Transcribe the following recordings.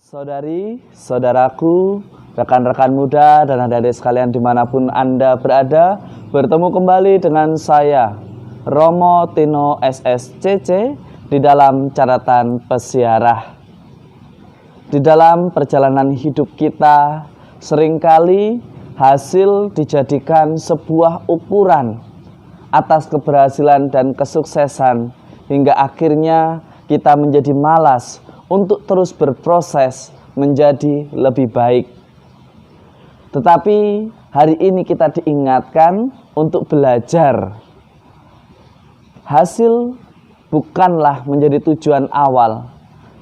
Saudari, saudaraku, rekan-rekan muda dan adik-adik sekalian dimanapun Anda berada, bertemu kembali dengan saya, Romo Tino SSCC, di dalam catatan pesiarah. Di dalam perjalanan hidup kita, seringkali hasil dijadikan sebuah ukuran atas keberhasilan dan kesuksesan, hingga akhirnya kita menjadi malas untuk terus berproses menjadi lebih baik. Tetapi hari ini kita diingatkan untuk belajar. Hasil bukanlah menjadi tujuan awal,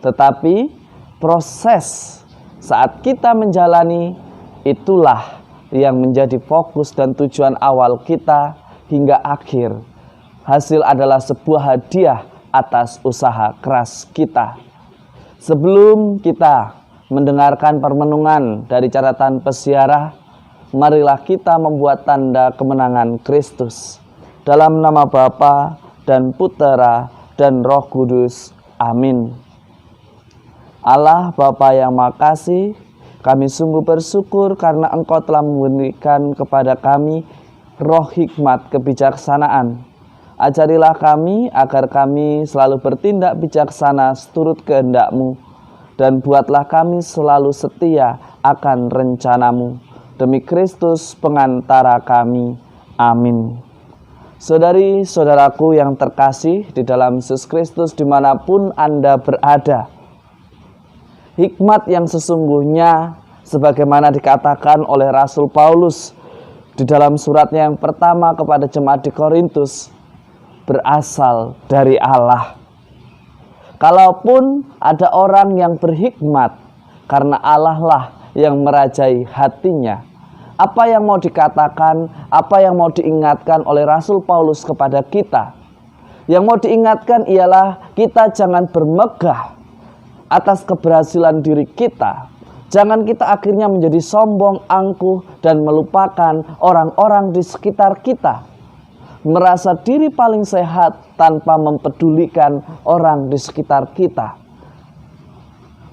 tetapi proses saat kita menjalani itulah yang menjadi fokus dan tujuan awal kita hingga akhir. Hasil adalah sebuah hadiah atas usaha keras kita. Sebelum kita mendengarkan permenungan dari catatan pesiarah, marilah kita membuat tanda kemenangan Kristus. Dalam nama Bapa dan Putera dan Roh Kudus. Amin. Allah Bapa yang makasih, kami sungguh bersyukur karena Engkau telah memberikan kepada kami roh hikmat kebijaksanaan. Ajarilah kami agar kami selalu bertindak bijaksana seturut kehendak-Mu, dan buatlah kami selalu setia akan rencana-Mu. Demi Kristus pengantara kami. Amin. Saudari-saudaraku yang terkasih di dalam Yesus Kristus dimanapun Anda berada, hikmat yang sesungguhnya sebagaimana dikatakan oleh Rasul Paulus di dalam suratnya yang pertama kepada jemaat di Korintus, berasal dari Allah. Kalaupun ada orang yang berhikmat, karena Allah lah yang merajai hatinya. Apa yang mau dikatakan, apa yang mau diingatkan oleh Rasul Paulus kepada kita? Yang mau diingatkan ialah kita jangan bermegah atas keberhasilan diri kita. Jangan kita akhirnya menjadi sombong, angkuh, dan melupakan orang-orang di sekitar kita. Merasa diri paling sehat tanpa mempedulikan orang di sekitar kita.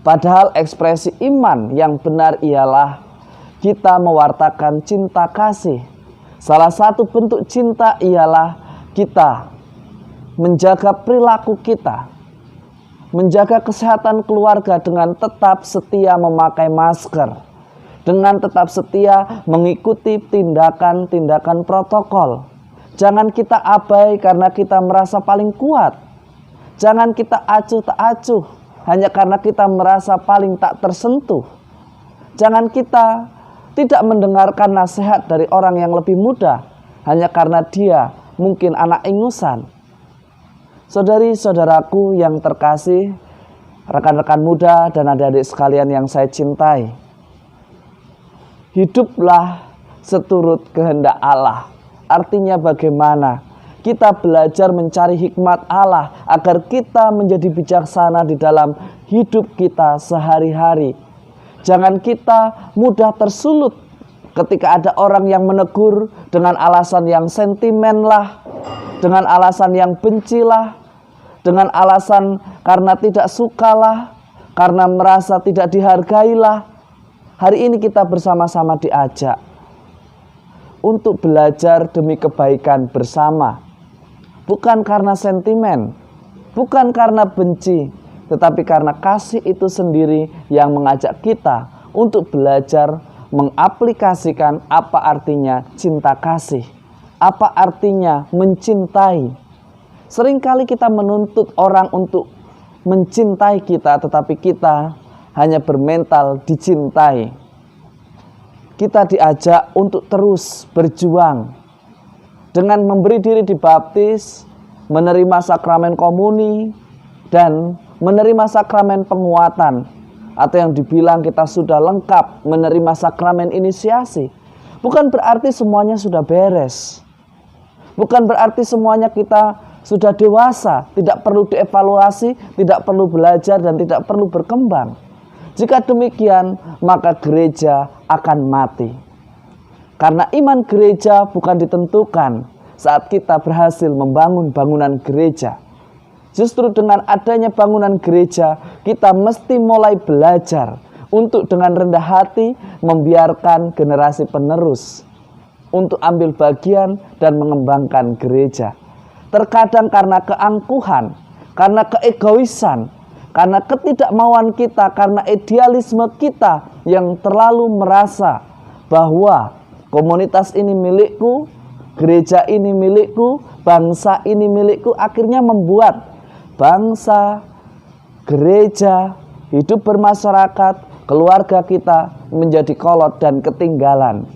Padahal ekspresi iman yang benar ialah kita mewartakan cinta kasih. Salah satu bentuk cinta ialah kita menjaga perilaku kita, menjaga kesehatan keluarga dengan tetap setia memakai masker, dengan tetap setia mengikuti tindakan-tindakan protokol. Jangan kita abai karena kita merasa paling kuat. Jangan kita acuh tak acuh hanya karena kita merasa paling tak tersentuh. Jangan kita tidak mendengarkan nasihat dari orang yang lebih muda hanya karena dia mungkin anak ingusan. Saudari-saudaraku yang terkasih, rekan-rekan muda dan adik-adik sekalian yang saya cintai, hiduplah seturut kehendak Allah. Artinya bagaimana kita belajar mencari hikmat Allah agar kita menjadi bijaksana di dalam hidup kita sehari-hari. Jangan kita mudah tersulut ketika ada orang yang menegur dengan alasan yang sentimen lah, dengan alasan yang benci lah, dengan alasan karena tidak suka lah, karena merasa tidak dihargai lah. Hari ini kita bersama-sama diajak untuk belajar demi kebaikan bersama. Bukan karena sentimen, bukan karena benci, tetapi karena kasih itu sendiri yang mengajak kita untuk belajar mengaplikasikan apa artinya cinta kasih, apa artinya mencintai. Seringkali kita menuntut orang untuk mencintai kita, tetapi kita hanya bermental dicintai. Kita diajak untuk terus berjuang dengan memberi diri dibaptis, menerima sakramen komuni, dan menerima sakramen penguatan, atau yang dibilang kita sudah lengkap menerima sakramen inisiasi. Bukan berarti semuanya sudah beres. Bukan berarti semuanya kita sudah dewasa, tidak perlu dievaluasi, tidak perlu belajar, dan tidak perlu berkembang. Jika demikian, maka gereja akan mati. Karena iman gereja bukan ditentukan saat kita berhasil membangun bangunan gereja. Justru dengan adanya bangunan gereja, kita mesti mulai belajar untuk dengan rendah hati membiarkan generasi penerus untuk ambil bagian dan mengembangkan gereja. Terkadang karena keangkuhan, karena keegoisan, karena ketidakmauan kita, karena idealisme kita yang terlalu merasa bahwa komunitas ini milikku, gereja ini milikku, bangsa ini milikku, akhirnya membuat bangsa, gereja, hidup bermasyarakat, keluarga kita menjadi kolot dan ketinggalan.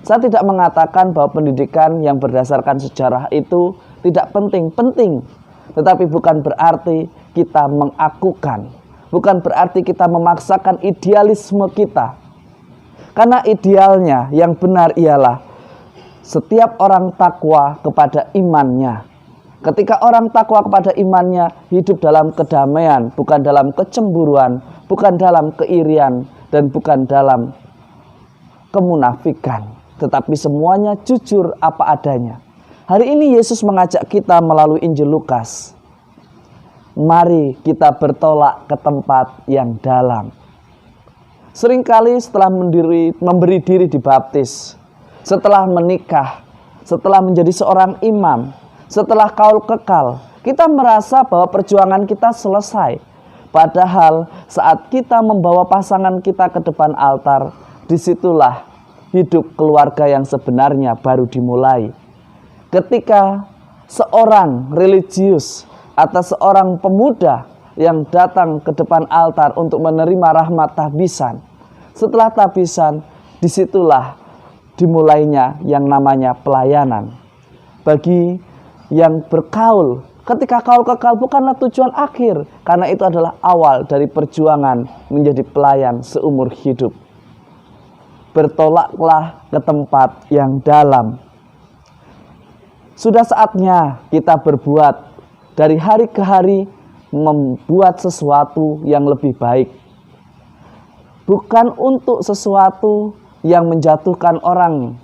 Saya tidak mengatakan bahwa pendidikan yang berdasarkan sejarah itu tidak penting, tetapi bukan berarti kita mengakukan, bukan berarti kita memaksakan idealisme kita. Karena idealnya yang benar ialah setiap orang takwa kepada imannya. Ketika orang takwa kepada imannya, hidup dalam kedamaian, bukan dalam kecemburuan, bukan dalam keirian, dan bukan dalam kemunafikan, tetapi semuanya jujur apa adanya. Hari ini Yesus mengajak kita melalui Injil Lukas. Mari kita bertolak ke tempat yang dalam. Seringkali setelah memberi diri dibaptis, setelah menikah, setelah menjadi seorang imam, setelah kaul kekal, kita merasa bahwa perjuangan kita selesai. Padahal saat kita membawa pasangan kita ke depan altar, disitulah hidup keluarga yang sebenarnya baru dimulai. Ketika seorang religius atau seorang pemuda yang datang ke depan altar untuk menerima rahmat tahbisan, setelah tahbisan, disitulah dimulainya yang namanya pelayanan. Bagi yang berkaul, ketika kaul kekal bukanlah tujuan akhir, karena itu adalah awal dari perjuangan menjadi pelayan seumur hidup. Bertolaklah ke tempat yang dalam. Sudah saatnya kita berbuat dari hari ke hari, membuat sesuatu yang lebih baik. Bukan untuk sesuatu yang menjatuhkan orang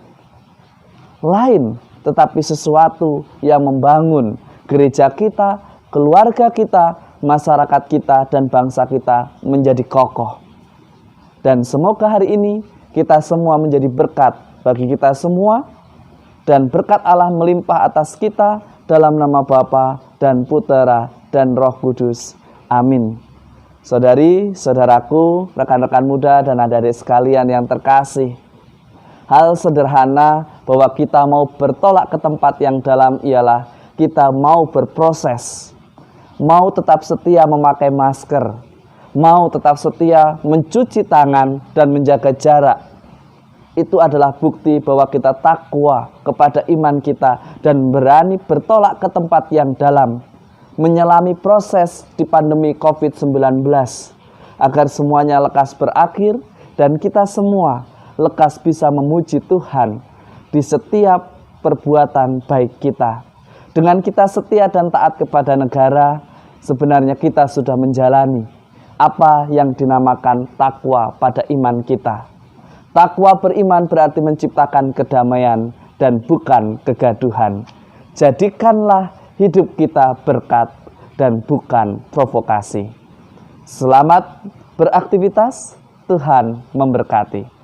lain, tetapi sesuatu yang membangun gereja kita, keluarga kita, masyarakat kita, dan bangsa kita menjadi kokoh. Dan semoga hari ini kita semua menjadi berkat bagi kita semua, dan berkat Allah melimpah atas kita dalam nama Bapa dan Putera dan Roh Kudus. Amin. Saudari, saudaraku, rekan-rekan muda dan adik-adik sekalian yang terkasih, hal sederhana bahwa kita mau bertolak ke tempat yang dalam ialah kita mau berproses, mau tetap setia memakai masker, mau tetap setia mencuci tangan dan menjaga jarak. Itu adalah bukti bahwa kita takwa kepada iman kita dan berani bertolak ke tempat yang dalam, menyelami proses di pandemi COVID-19 agar semuanya lekas berakhir dan kita semua lekas bisa memuji Tuhan di setiap perbuatan baik kita. Dengan kita setia dan taat kepada negara, sebenarnya kita sudah menjalani apa yang dinamakan takwa pada iman kita. Takwa beriman berarti menciptakan kedamaian dan bukan kegaduhan. Jadikanlah hidup kita berkat dan bukan provokasi. Selamat beraktivitas, Tuhan memberkati.